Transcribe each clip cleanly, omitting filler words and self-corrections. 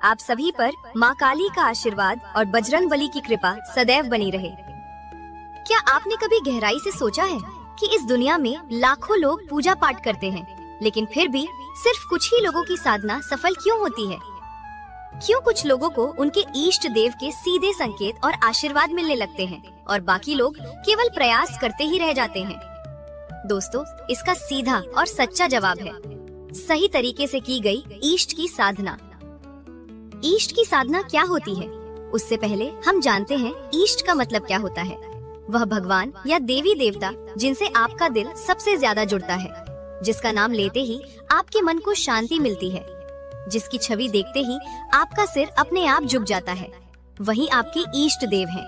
आप सभी पर माँ काली का आशीर्वाद और बजरंग बली की कृपा सदैव बनी रहे। क्या आपने कभी गहराई से सोचा है कि इस दुनिया में लाखों लोग पूजा पाठ करते हैं, लेकिन फिर भी सिर्फ कुछ ही लोगों की साधना सफल क्यों होती है? क्यों कुछ लोगों को उनके इष्ट देव के सीधे संकेत और आशीर्वाद मिलने लगते हैं और बाकी लोग केवल प्रयास करते ही रह जाते हैं? दोस्तों, इसका सीधा और सच्चा जवाब है सही तरीके से की गई इष्ट की साधना। इष्ट की साधना क्या होती है, उससे पहले हम जानते हैं इष्ट का मतलब क्या होता है। वह भगवान या देवी देवता जिनसे आपका दिल सबसे ज्यादा जुड़ता है, जिसका नाम लेते ही आपके मन को शांति मिलती है, जिसकी छवि देखते ही आपका सिर अपने आप झुक जाता है, वही आपके इष्ट देव हैं।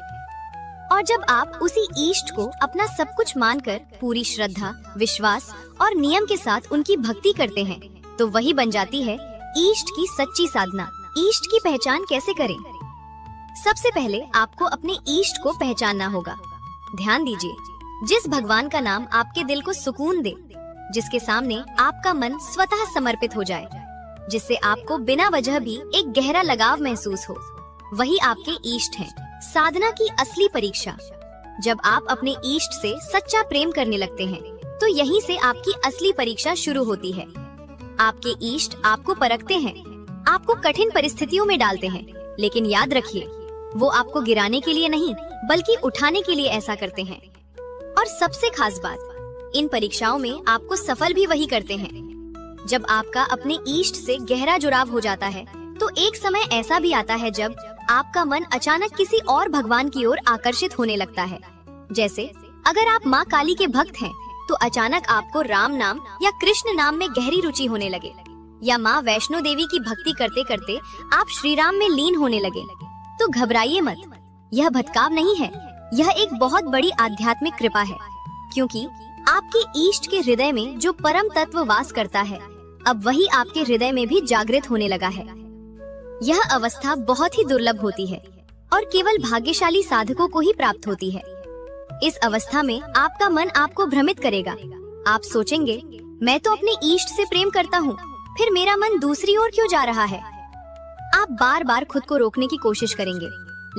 और जब आप उसी इष्ट को अपना सब कुछ मानकर पूरी श्रद्धा, विश्वास और नियम के साथ उनकी भक्ति करते हैं, तो वही बन जाती है इष्ट की सच्ची साधना। इष्ट की पहचान कैसे करें? सबसे पहले आपको अपने इष्ट को पहचानना होगा। ध्यान दीजिए, जिस भगवान का नाम आपके दिल को सुकून दे, जिसके सामने आपका मन स्वतः समर्पित हो जाए, जिससे आपको बिना वजह भी एक गहरा लगाव महसूस हो, वही आपके इष्ट हैं। साधना की असली परीक्षा। जब आप अपने इष्ट से सच्चा प्रेम करने लगते हैं, तो यहीं से आपकी असली परीक्षा शुरू होती है। आपके इष्ट आपको परखते हैं, आपको कठिन परिस्थितियों में डालते हैं, लेकिन याद रखिए, वो आपको गिराने के लिए नहीं, बल्कि उठाने के लिए ऐसा करते हैं। और सबसे खास बात, इन परीक्षाओं में आपको सफल भी वही करते हैं। जब आपका अपने इष्ट से गहरा जुड़ाव हो जाता है, तो एक समय ऐसा भी आता है जब आपका मन अचानक किसी और भगवान की ओर आकर्षित होने लगता है। जैसे अगर आप माँ काली के भक्त हैं, तो अचानक आपको राम नाम या कृष्ण नाम में गहरी रुचि होने लगे, या माँ वैष्णो देवी की भक्ति करते करते आप श्री राम में लीन होने लगे, तो घबराइए मत। यह भटकाव नहीं है, यह एक बहुत बड़ी आध्यात्मिक कृपा है, क्योंकि आपके इष्ट के हृदय में जो परम तत्व वास करता है, अब वही आपके हृदय में भी जागृत होने लगा है। यह अवस्था बहुत ही दुर्लभ होती है और केवल भाग्यशाली साधकों को ही प्राप्त होती है। इस अवस्था में आपका मन आपको भ्रमित करेगा। आप सोचेंगे, मैं तो अपने इष्ट से प्रेम करता हूँ, फिर मेरा मन दूसरी ओर क्यों जा रहा है? आप बार बार खुद को रोकने की कोशिश करेंगे,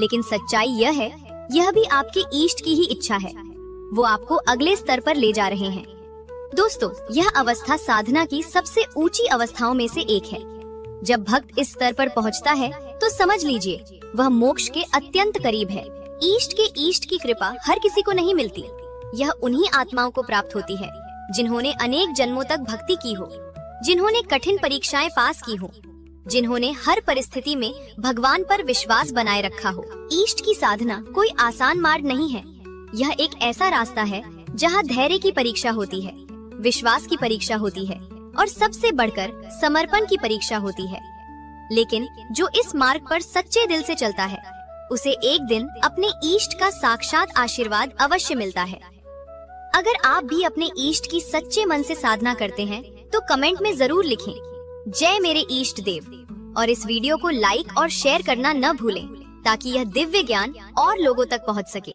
लेकिन सच्चाई यह है, यह भी आपके इष्ट की ही इच्छा है। वो आपको अगले स्तर पर ले जा रहे हैं। दोस्तों, यह अवस्था साधना की सबसे ऊंची अवस्थाओं में से एक है। जब भक्त इस स्तर पर पहुंचता है, तो समझ लीजिए वह मोक्ष के अत्यंत करीब है। इष्ट के इष्ट की कृपा हर किसी को नहीं मिलती। यह उन्हीं आत्माओं को प्राप्त होती है जिन्होंने अनेक जन्मों तक भक्ति की हो, जिन्होंने कठिन परीक्षाएं पास की हो, जिन्होंने हर परिस्थिति में भगवान पर विश्वास बनाए रखा हो। इष्ट की साधना कोई आसान मार्ग नहीं है। यह एक ऐसा रास्ता है जहाँ धैर्य की परीक्षा होती है, विश्वास की परीक्षा होती है, और सबसे बढ़कर समर्पण की परीक्षा होती है। लेकिन जो इस मार्ग पर सच्चे दिल से चलता है, उसे एक दिन अपने इष्ट का साक्षात आशीर्वाद अवश्य मिलता है। अगर आप भी अपने इष्ट की सच्चे मन से साधना करते हैं, तो कमेंट में जरूर लिखें, जय मेरे इष्ट देव। और इस वीडियो को लाइक और शेयर करना न भूलें, ताकि यह दिव्य ज्ञान और लोगों तक पहुंच सके।